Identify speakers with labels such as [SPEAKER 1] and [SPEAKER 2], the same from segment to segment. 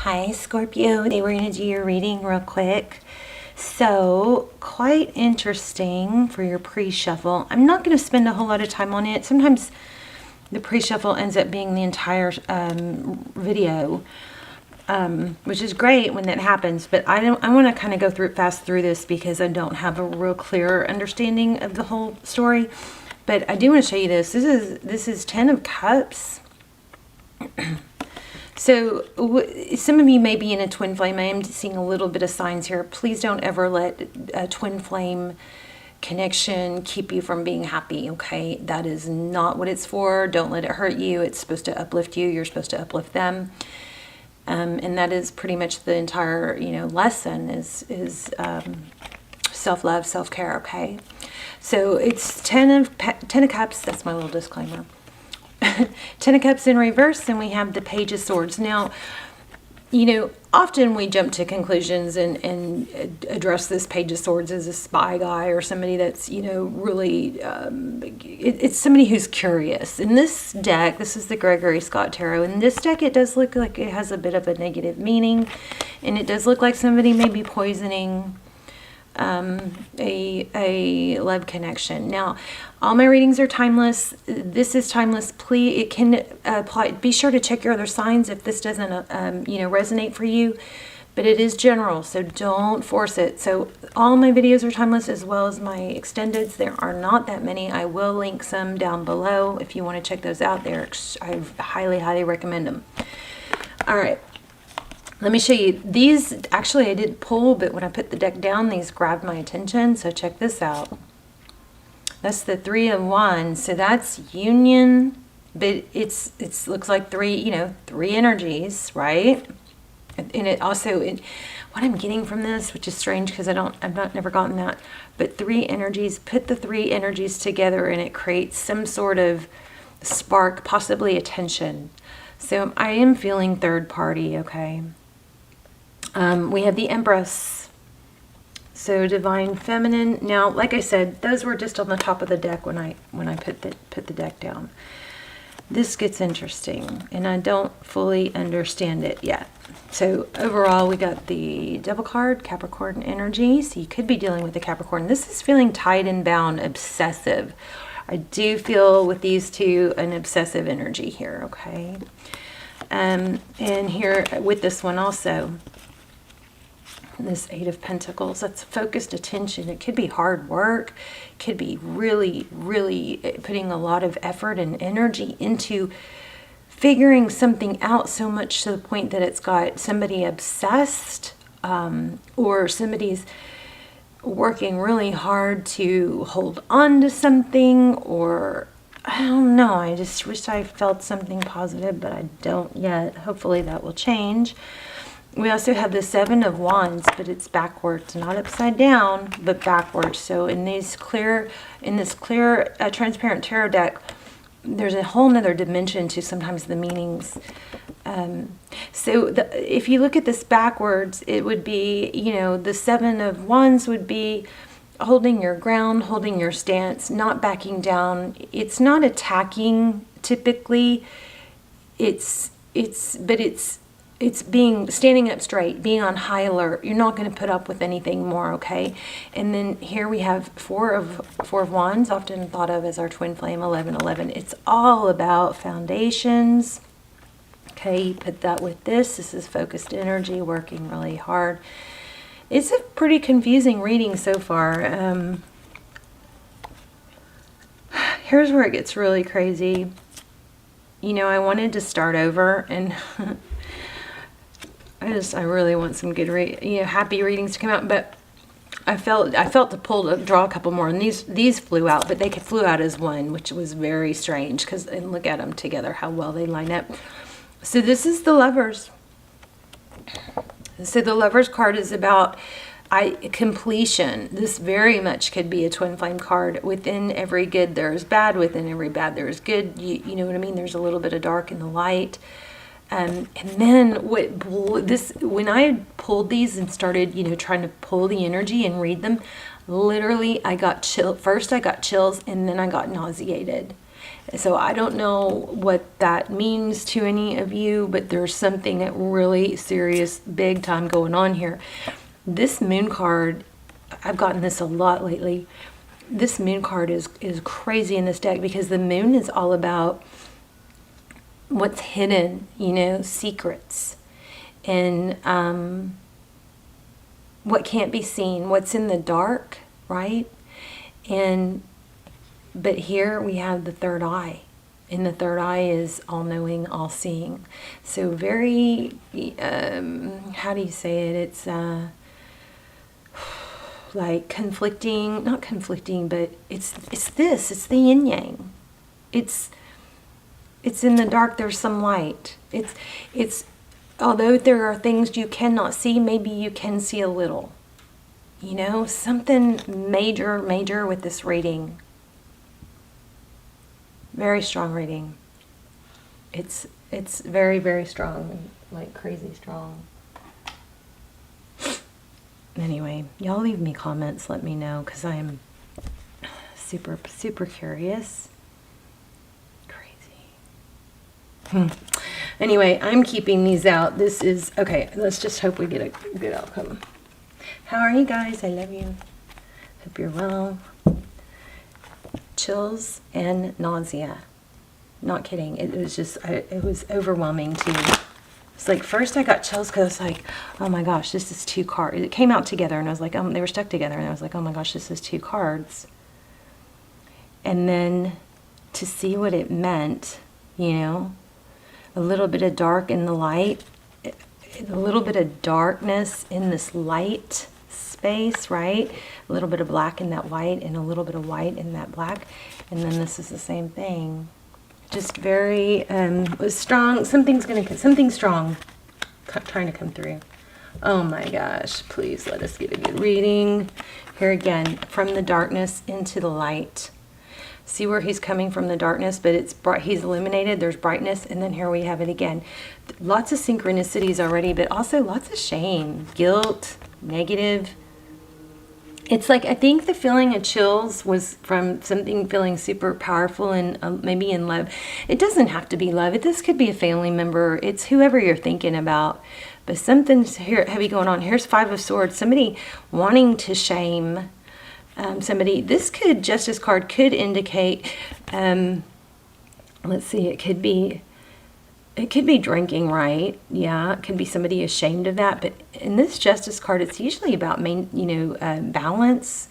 [SPEAKER 1] Hi Scorpio, today we're going to do your reading real quick. So, quite interesting for your pre-shuffle. I'm not going to spend a whole lot of time on it. Sometimes the pre-shuffle ends up being the entire video, which is great when that happens. But I want to kind of go fast through this because I don't have a real clear understanding of the whole story. But I do want to show you this. This is 10 of Cups. So some of you may be in a twin flame. I am seeing a little bit of signs here. Please don't ever let a twin flame connection keep you from being happy, okay? That is not what it's for. Don't let it hurt you. It's supposed to uplift you. You're supposed to uplift them. And that is pretty much the entire, lesson is self-love, self-care, okay? So it's 10 of Cups. That's my little disclaimer. 10 of Cups in reverse, and we have the Page of Swords. Now, often we jump to conclusions and address this Page of Swords as a spy guy or somebody that's, really, it's somebody who's curious. In this deck, this is the Gregory Scott Tarot. In this deck, it does look like it has a bit of a negative meaning, and it does look like somebody may be poisoning a love connection. Now, all my readings are timeless. This is timeless. Please, it can apply. Be sure to check your other signs if this doesn't, resonate for you. But it is general, so don't force it. So all my videos are timeless, as well as my extendeds. There are not that many. I will link some down below if you want to check those out. I highly, highly recommend them. All right. Let me show you. These, actually I did pull, but when I put the deck down, these grabbed my attention. So check this out. That's the Three of Wands. So that's union, but it's looks like three energies, right? And it also, what I'm getting from this, which is strange because I've never gotten that, but three energies, put the three energies together and it creates some sort of spark, possibly a tension. So I am feeling third party, okay? We have the Empress, so Divine Feminine. Now, like I said, those were just on the top of the deck when I put the deck down. This gets interesting, and I don't fully understand it yet. So overall, we got the Devil card, Capricorn energy. So you could be dealing with the Capricorn. This is feeling tied and bound, obsessive. I do feel with these two an obsessive energy here, okay? And here with this one also, this Eight of Pentacles, that's focused attention. It could be hard work. It could be really, really putting a lot of effort and energy into figuring something out, so much to the point that it's got somebody obsessed, or somebody's working really hard to hold on to something, or I don't know. I just wish I felt something positive, but I don't yet. Hopefully that will change. We also have the Seven of Wands, but it's backwards, not upside down, but backwards. So in this clear, transparent tarot deck, there's a whole nother dimension to sometimes the meanings. If you look at this backwards, it would be, the Seven of Wands would be holding your ground, holding your stance, not backing down. It's not attacking typically. It's standing up straight, being on high alert. You're not going to put up with anything more, okay? And then here we have Four of Wands, often thought of as our twin flame, 1111. It's all about foundations. Okay, you put that with this. This is focused energy, working really hard. It's a pretty confusing reading so far. Here's where it gets really crazy. I wanted to start over, and I really want some good happy readings to come out, but I felt to draw a couple more, and these flew out, but they flew out as one, which was very strange, and look at them together, how well they line up. So this is the Lovers. So the Lovers card is about completion. This very much could be a twin flame card. Within every good there is bad, within every bad there is good. You know what I mean? There's a little bit of dark in the light. And then when I pulled these and started, trying to pull the energy and read them, literally I got chills. First I got chills, and then I got nauseated. So I don't know what that means to any of you, but there's something that really serious, big time going on here. This moon card, I've gotten this a lot lately. This moon card is crazy in this deck because the moon is all about what's hidden, you know, secrets, and what can't be seen, what's in the dark, right? But here we have the third eye, and the third eye is all-knowing, all-seeing. So very, how do you say it? It's like conflicting, not conflicting, but it's the yin-yang. It's in the dark, there's some light. It's although there are things you cannot see, maybe you can see a little. You know, something major with this reading. Very strong reading. It's very, very strong, like crazy strong. Anyway, y'all leave me comments, let me know, because I am super, super curious. Crazy. Anyway, I'm keeping these out. This is, okay, let's just hope we get a good outcome. How are you guys? I love you. Hope you're well. Chills and nausea. Not kidding. It was just, it was overwhelming too. It's like, first I got chills because I was like, oh my gosh, this is 2 cards. It came out together and I was like, they were stuck together. And I was like, oh my gosh, this is 2 cards. And then to see what it meant, you know, a little bit of dark in the light, a little bit of darkness in this light space, right? A little bit of black in that white and a little bit of white in that black. And then this is the same thing. Just very strong. Something strong trying to come through. Oh my gosh, please let us get a good reading. Here again, from the darkness into the light. See where he's coming from the darkness, but it's bright. He's illuminated, there's brightness, and then here we have it again. Lots of synchronicities already, but also lots of shame, guilt, negative. It's like, I think the feeling of chills was from something feeling super powerful and maybe in love. It doesn't have to be love. This could be a family member. It's whoever you're thinking about. But something's here heavy going on. Here's 5 of Swords. Somebody wanting to shame somebody. This Justice card could indicate, let's see, it could be drinking, right? Yeah, it could be somebody ashamed of that. But in this Justice card, it's usually about balance.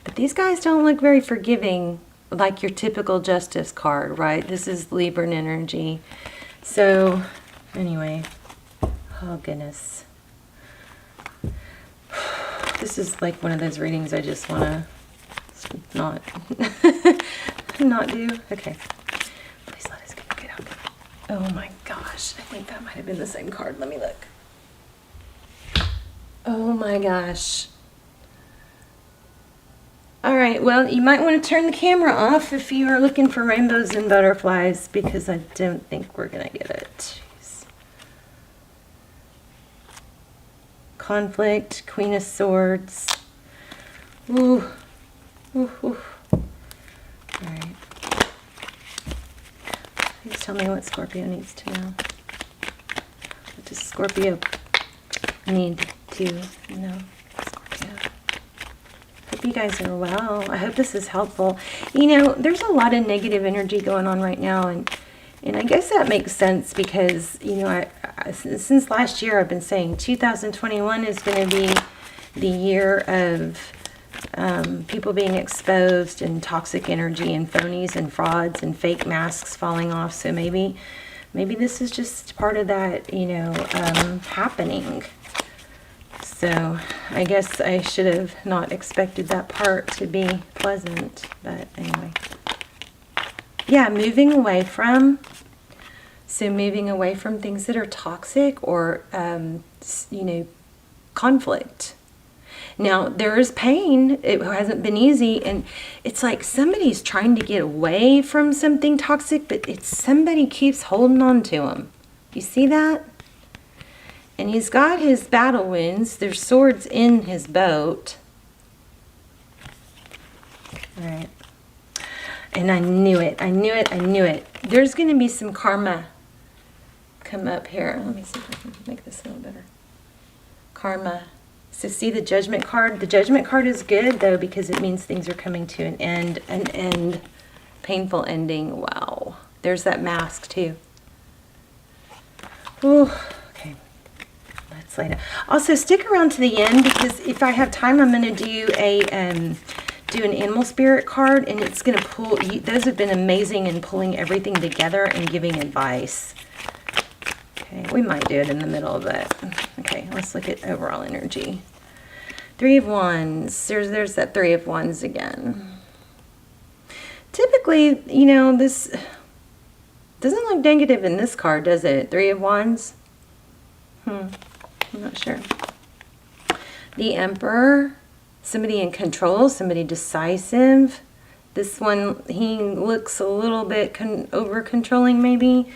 [SPEAKER 1] But these guys don't look very forgiving, like your typical Justice card, right? This is Libra energy. So, anyway, oh goodness. This is like one of those readings I just want to not do. Okay. Please let us get a good outcome. Oh my gosh. I think that might have been the same card. Let me look. Oh my gosh. All right. Well, you might want to turn the camera off if you are looking for rainbows and butterflies, because I don't think we're going to get it. Jeez. Conflict, Queen of Swords. Ooh. Ooh, ooh. All right. Please tell me what Scorpio needs to know. What does Scorpio need to know? Scorpio. Hope you guys are well. I hope this is helpful. You know, there's a lot of negative energy going on right now, and I guess that makes sense because, you know, since last year I've been saying 2021 is going to be the year of people being exposed and toxic energy and phonies and frauds and fake masks falling off. So maybe this is just part of that, you know, happening. So I guess I should have not expected that part to be pleasant. But anyway. Yeah, moving away from things that are toxic or, you know, conflict. Now, there is pain. It hasn't been easy. And it's like somebody's trying to get away from something toxic, but somebody keeps holding on to them. You see that? And he's got his battle wounds. There's swords in his boat. All right. And I knew it. I knew it. I knew it. There's going to be some karma come up here. Let me see if I can make this a little better. Karma. So see the Judgment card? The Judgment card is good, though, because it means things are coming to an end. An end. Painful ending. Wow. There's that mask, too. Ooh. Okay. Let's lay down. Also, stick around to the end, because if I have time, I'm going to do an animal spirit card, and it's going to pull. Those have been amazing in pulling everything together and giving advice. Okay, we might do it in the middle of it. Okay, let's look at overall energy. Three of Wands. There's that Three of Wands again. Typically, you know, this doesn't look negative in this card, does it? Three of Wands. I'm not sure. The Emperor. Somebody in control, somebody decisive. This one, he looks a little bit over controlling maybe,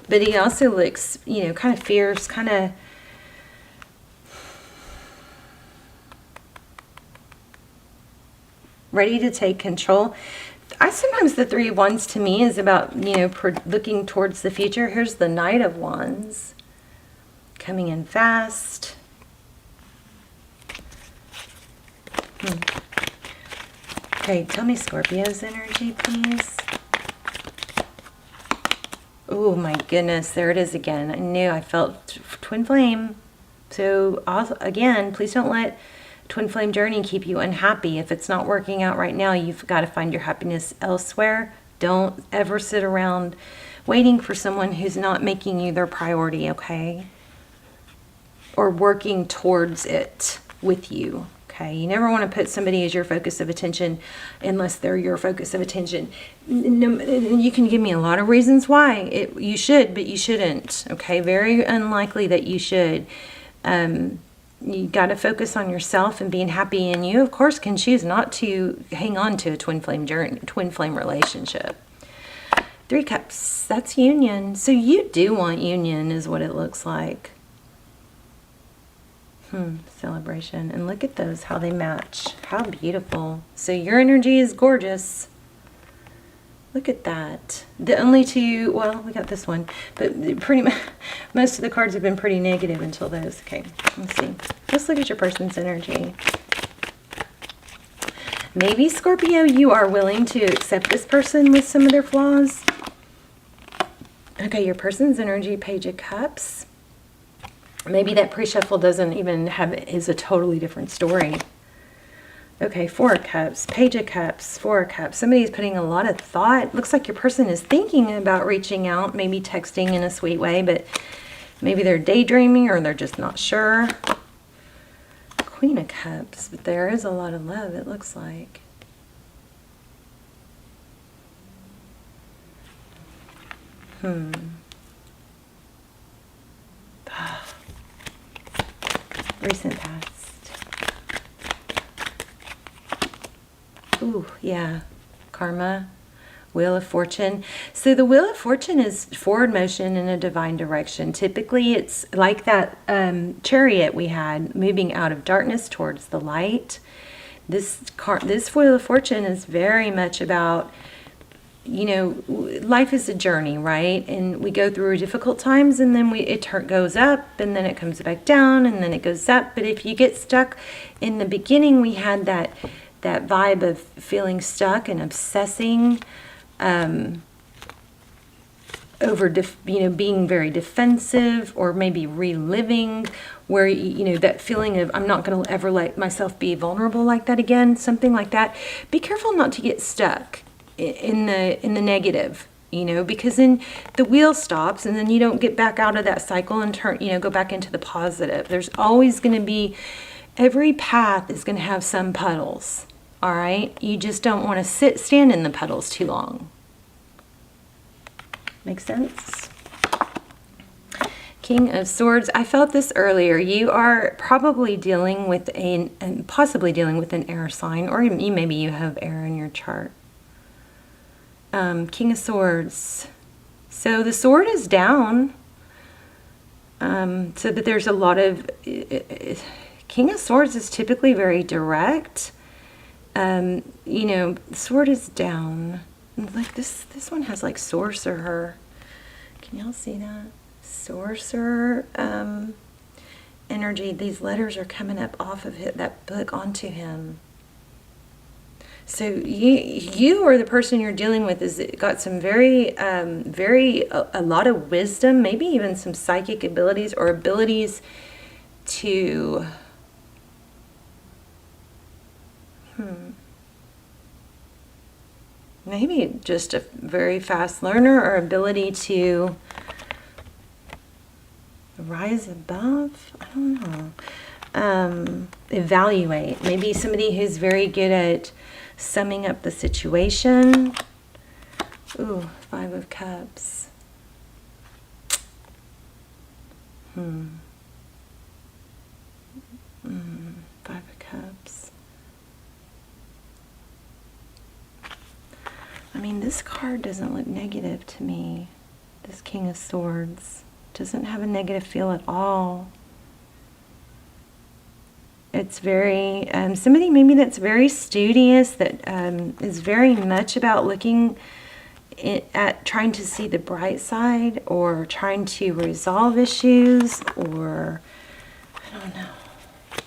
[SPEAKER 1] but he also looks, you know, kind of fierce, kind of ready to take control. Sometimes the Three of Wands to me is about, you know, looking towards the future. Here's the Knight of Wands coming in fast. Okay, tell me Scorpio's energy, please. Oh my goodness, there it is again. I knew I felt twin flame. So also, again, please don't let twin flame journey keep you unhappy. If it's not working out right now, you've got to find your happiness elsewhere. Don't ever sit around waiting for someone who's not making you their priority, okay? Or working towards it with you. Okay, you never want to put somebody as your focus of attention unless they're your focus of attention. You can give me a lot of reasons why you should, but you shouldn't. Okay, very unlikely that you should. You got to focus on yourself and being happy, and you, of course, can choose not to hang on to a twin flame journey, twin flame relationship. Three Cups, that's union. So you do want union, is what it looks like. Celebration. And look at those, how they match. How beautiful. So your energy is gorgeous. Look at that. The only two, well, we got this one, but pretty much most of the cards have been pretty negative until those. Okay, let's see. Let's look at your person's energy. Maybe, Scorpio, you are willing to accept this person with some of their flaws. Okay, your person's energy, Page of Cups. Maybe that pre-shuffle doesn't even is a totally different story. Okay, Four of Cups, Page of Cups, Four of Cups. Somebody's putting a lot of thought. Looks like your person is thinking about reaching out, maybe texting in a sweet way, but maybe they're daydreaming or they're just not sure. Queen of Cups, but there is a lot of love, it looks like. Recent past. Ooh, yeah. Karma. Wheel of Fortune. So the Wheel of Fortune is forward motion in a divine direction. Typically, it's like that chariot we had, moving out of darkness towards the light. This Wheel of Fortune is very much about, you know, life is a journey, right? And we go through difficult times, and then it goes up, and then it comes back down, and then it goes up. But if you get stuck in the beginning, we had that vibe of feeling stuck and obsessing over, being very defensive, or maybe reliving, where, you know, that feeling of, I'm not going to ever let myself be vulnerable like that again, something like that. Be careful not to get stuck in the negative, you know, because then the wheel stops, and then you don't get back out of that cycle and go back into the positive. There's always going to be, every path is going to have some puddles. All right, you just don't want to stand in the puddles too long. Make sense? King of Swords. I felt this earlier. You are probably dealing with possibly dealing with an air sign, or maybe you have air in your chart. King of Swords. So the sword is down. So that there's a lot of... King of Swords is typically very direct. You know, the sword is down. like this one has like sorcerer. Can y'all see that? Sorcerer energy. These letters are coming up off of that book onto him. So you or the person you're dealing with is got some very a lot of wisdom, maybe even some psychic abilities or abilities to maybe just a very fast learner or ability to rise above. I don't know. Evaluate. Maybe somebody who's very good at summing up the situation. Ooh, 5 of Cups. 5 of Cups. I mean, this card doesn't look negative to me. This King of Swords doesn't have a negative feel at all. It's very, somebody maybe that's very studious, that is very much about looking at trying to see the bright side or trying to resolve issues, or I don't know.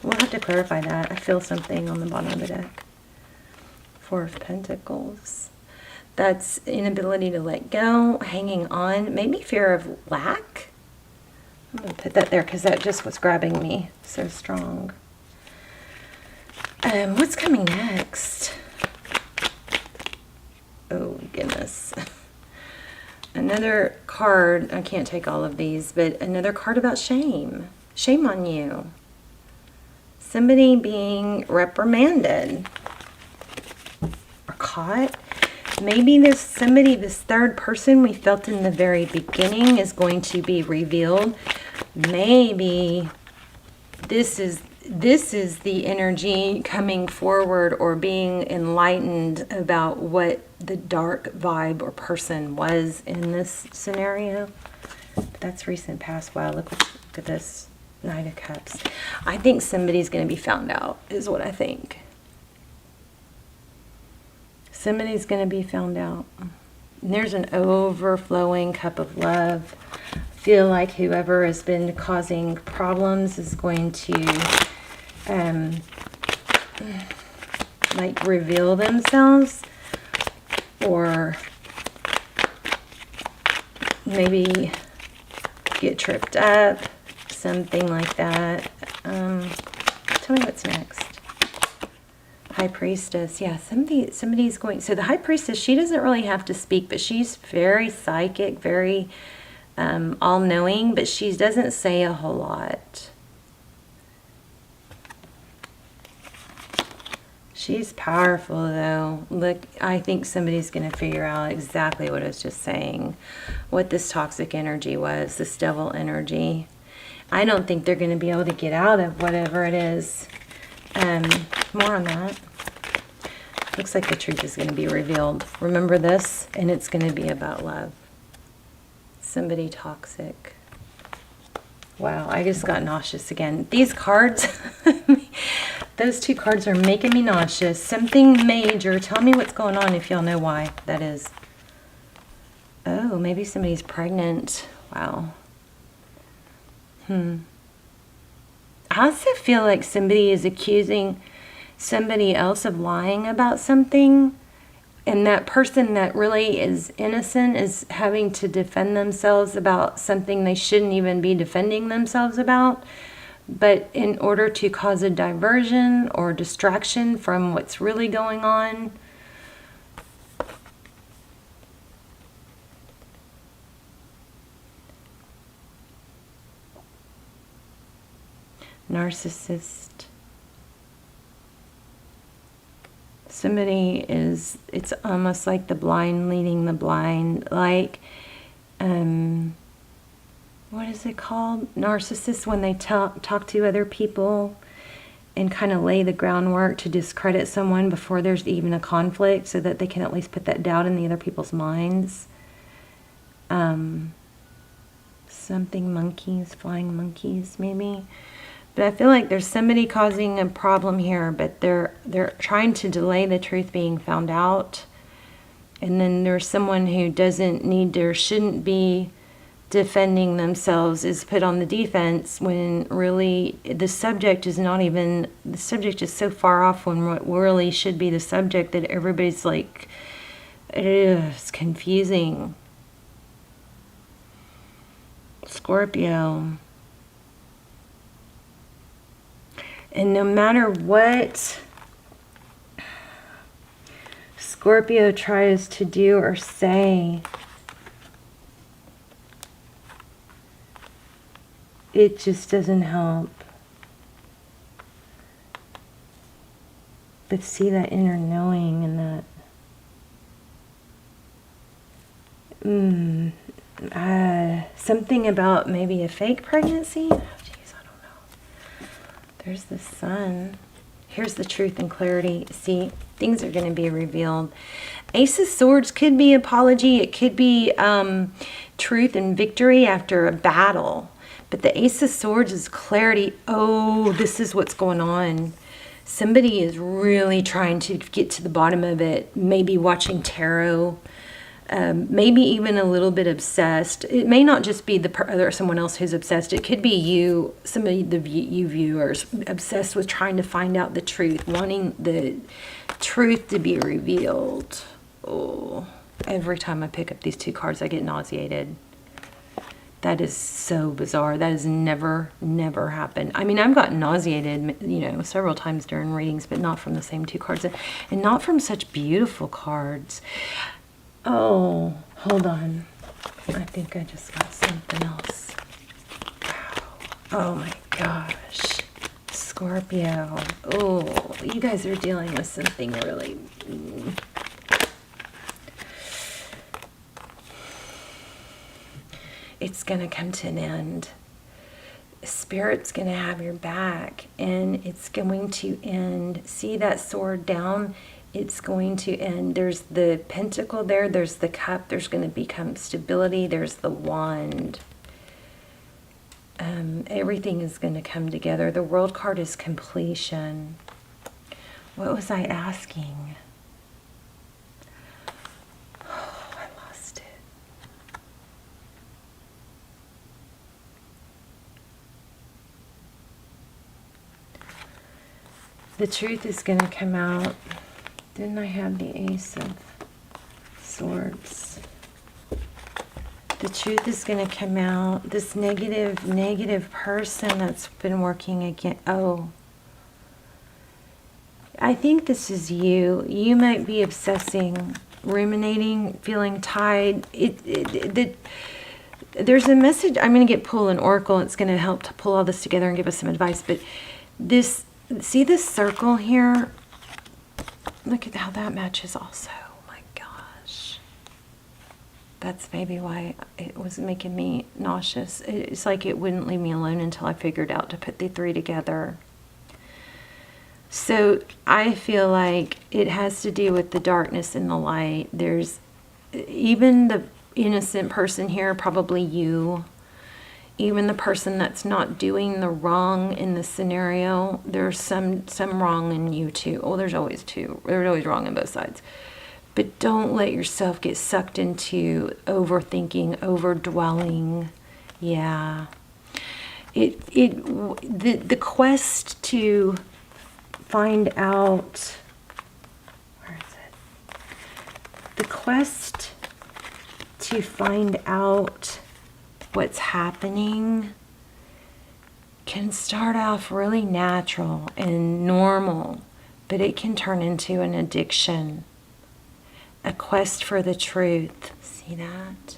[SPEAKER 1] We'll have to clarify that. I feel something on the bottom of the deck. 4 of Pentacles. That's inability to let go, hanging on, maybe fear of lack. I'm going to put that there because that just was grabbing me so strong. What's coming next? Oh, goodness. Another card. I can't take all of these, but another card about shame. Shame on you. Somebody being reprimanded or caught. Maybe this third person we felt in the very beginning is going to be revealed. Maybe this is the energy coming forward or being enlightened about what the dark vibe or person was in this scenario. But that's recent past. Wow, look at this Knight of Cups. I think somebody's going to be found out, is what I think. Somebody's going to be found out. And there's an overflowing cup of love. I feel like whoever has been causing problems is going to like reveal themselves, or maybe get tripped up, something like that. Tell me what's next. High Priestess. Yeah, somebody's going. So the High Priestess, she doesn't really have to speak, but she's very psychic, very all-knowing, but she doesn't say a whole lot. She's powerful, though. Look, I think somebody's going to figure out exactly what I was just saying, what this toxic energy was, this devil energy. I don't think they're going to be able to get out of whatever it is. More on that. Looks like the truth is going to be revealed. Remember this, and it's going to be about love. Somebody toxic. Wow, I just got nauseous again. These cards, those 2 cards are making me nauseous. Something major. Tell me what's going on if y'all know why that is. Oh, maybe somebody's pregnant. Wow. I also feel like somebody is accusing somebody else of lying about something, and that person that really is innocent is having to defend themselves about something they shouldn't even be defending themselves about, but in order to cause a diversion or distraction from what's really going on. Narcissist. Somebody is, it's almost like the blind leading the blind, like, what is it called? Narcissists, when they talk to other people and kind of lay the groundwork to discredit someone before there's even a conflict, so that they can at least put that doubt in the other people's minds. Something monkeys, flying monkeys, maybe. But I feel like there's somebody causing a problem here, but they're trying to delay the truth being found out. And then there's someone who doesn't need to or shouldn't be defending themselves, is put on the defense, when really the subject is not even, the subject is so far off when what really should be the subject that everybody's like, ugh, it's confusing. Scorpio. And no matter what Scorpio tries to do or say, it just doesn't help. But see that inner knowing and that something about maybe a fake pregnancy. Oh, geez, I don't know. There's the sun. Here's the truth and clarity. See, things are going to be revealed. Ace of Swords could be apology. It could be truth and victory after a battle. But the Ace of Swords is clarity. Oh, this is what's going on. Somebody is really trying to get to the bottom of it. Maybe watching tarot. Maybe even a little bit obsessed. It may not just be someone else who's obsessed. It could be you, somebody, you viewers, obsessed with trying to find out the truth, wanting the truth to be revealed. Oh, every time I pick up these two cards, I get nauseated. That is so bizarre. That has never happened. I mean, I've gotten nauseated, several times during readings, but not from the same two cards, and not from such beautiful cards. Oh, hold on. I think I just got something else. Wow. Oh my gosh. Scorpio. Oh, you guys are dealing with something really... It's going to come to an end. Spirit's going to have your back, and it's going to end. See that sword down? It's going to end. There's the pentacle there. There's the cup. There's going to become stability. There's the wand. Everything is going to come together. The world card is completion. What was I asking? Oh, I lost it. The truth is going to come out. Didn't I have the Ace of Swords? The truth is going to come out. This negative person that's been working again. Oh. I think this is you. You might be obsessing, ruminating, feeling tied. There's a message. I'm going to pull an oracle. It's going to help to pull all this together and give us some advice. But this, see this circle here? Look at how that matches also. Oh my gosh. That's maybe why it was making me nauseous. It's like it wouldn't leave me alone until I figured out to put the three together. So I feel like it has to do with the darkness and the light. There's even the innocent person here, probably you. Even the person that's not doing the wrong in the scenario, there's some wrong in you too. Oh, there's always two. There's always wrong on both sides. But don't let yourself get sucked into overthinking, overdwelling. Yeah. The quest to find out, where is it? The quest to find out what's happening can start off really natural and normal, but it can turn into an addiction, a quest for the truth. See that?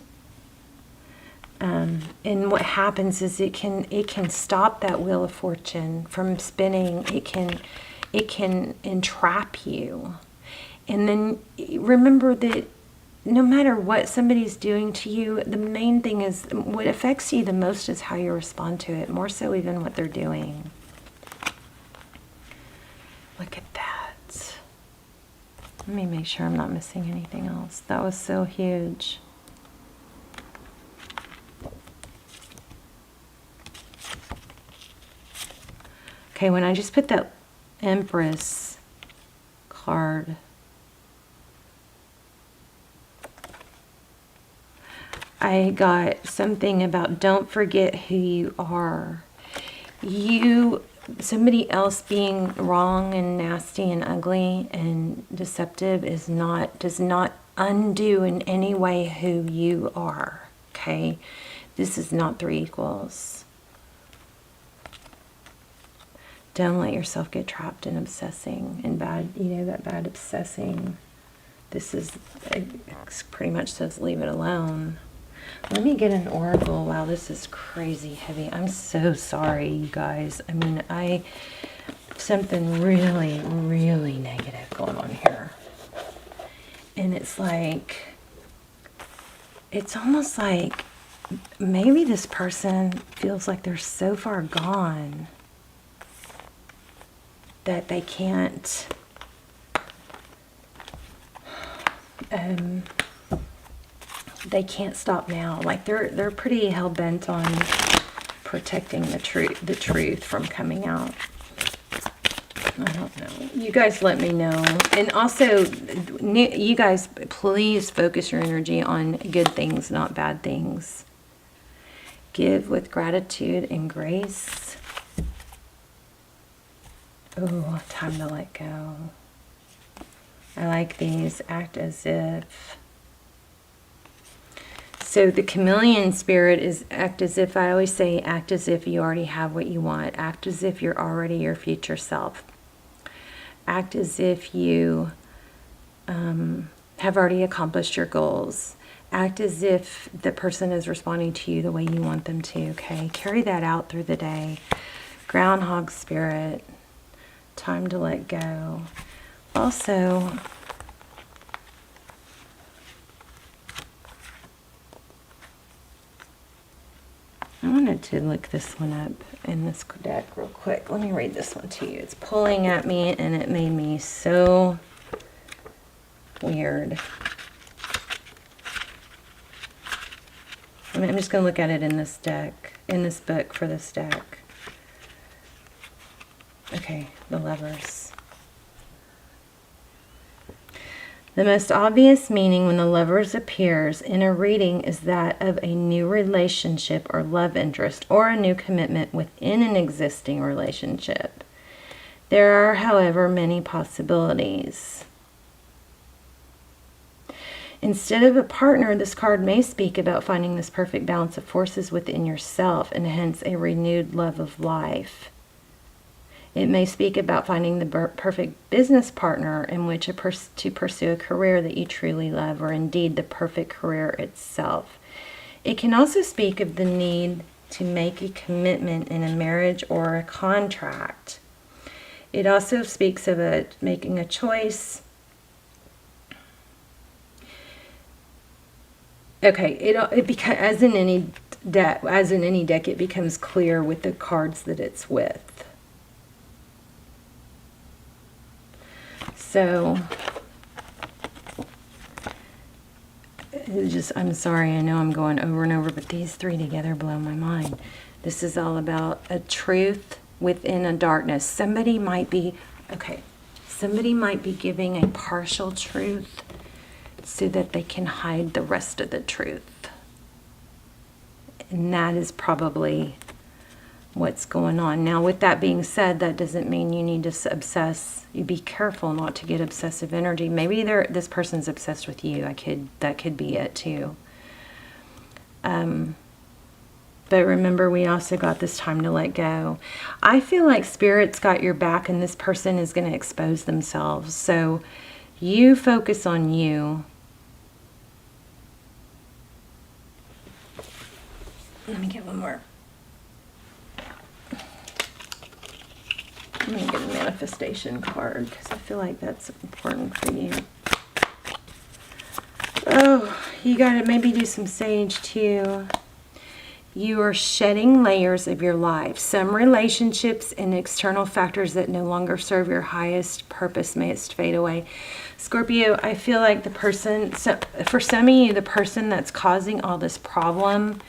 [SPEAKER 1] And what happens is it can stop that wheel of fortune from spinning. It can entrap you. And then remember that no matter what somebody's doing to you, the main thing is what affects you the most is how you respond to it, more so even what they're doing. Look at that. Let me make sure I'm not missing anything else. That was so huge. Okay, when I just put that Empress card, I got something about don't forget who you are. Somebody else being wrong and nasty and ugly and deceptive does not undo in any way who you are. Okay? This is not three equals. Don't let yourself get trapped in obsessing and bad, that bad obsessing. This is, it pretty much says leave it alone. Let me get an oracle. Wow, this is crazy heavy. I'm so sorry, you guys. I mean, something really, really negative going on here. And it's almost like maybe this person feels like they're so far gone that they can't stop now. Like they're pretty hell-bent on protecting the truth from coming out. I don't know. You guys let me know. And also, you guys, please focus your energy on good things, not bad things. Give with gratitude and grace. Oh, time to let go. I like these. Act as if. So the chameleon spirit is act as if. I always say act as if you already have what you want. Act as if you're already your future self. Act as if you have already accomplished your goals. Act as if the person is responding to you the way you want them to, okay? Carry that out through the day. Groundhog spirit. Time to let go. Also, I wanted to look this one up in this deck real quick. Let me read this one to you. It's pulling at me and it made me so weird. I'm just going to look at it in this deck, in this book for this deck. Okay, the Lovers. The most obvious meaning when the Lovers appears in a reading is that of a new relationship or love interest or a new commitment within an existing relationship. There are, however, many possibilities. Instead of a partner, this card may speak about finding this perfect balance of forces within yourself and hence a renewed love of life. It may speak about finding the perfect business partner in which to pursue a career that you truly love, or indeed the perfect career itself. It can also speak of the need to make a commitment in a marriage or a contract. It also speaks of making a choice. Okay, as in any deck, it becomes clear with the cards that it's with. So, I'm sorry, I know I'm going over and over, but these three together blow my mind. This is all about a truth within a darkness. Somebody might be giving a partial truth so that they can hide the rest of the truth. And that is probably what's going on. Now, with that being said, that doesn't mean you need to obsess. You be careful not to get obsessive energy. Maybe this person's obsessed with you. That could be it too. But remember, we also got this time to let go. I feel like Spirit's got your back and this person is going to expose themselves. So you focus on you. Let me get one more. I'm going to get a manifestation card because I feel like that's important for you. Oh, you got to maybe do some sage too. You are shedding layers of your life. Some relationships and external factors that no longer serve your highest purpose may fade away. Scorpio, I feel like the person, for some of you, the person that's causing all this problem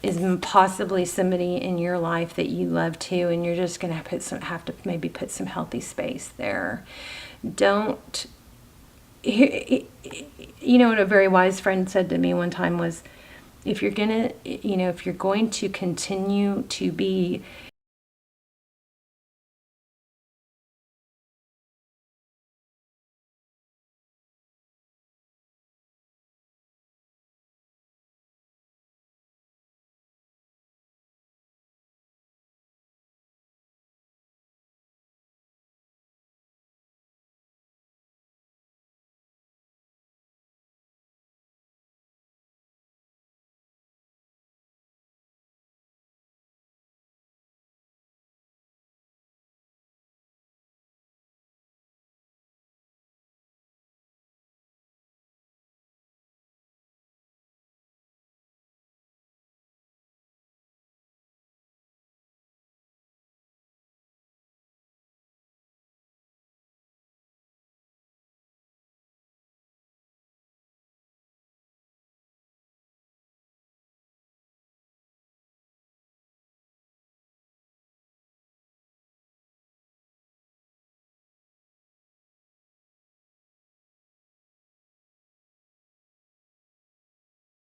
[SPEAKER 1] is possibly somebody in your life that you love too, and you're just going to have to maybe put some healthy space there. Don't, you know what a very wise friend said to me one time was, if you're going to continue to be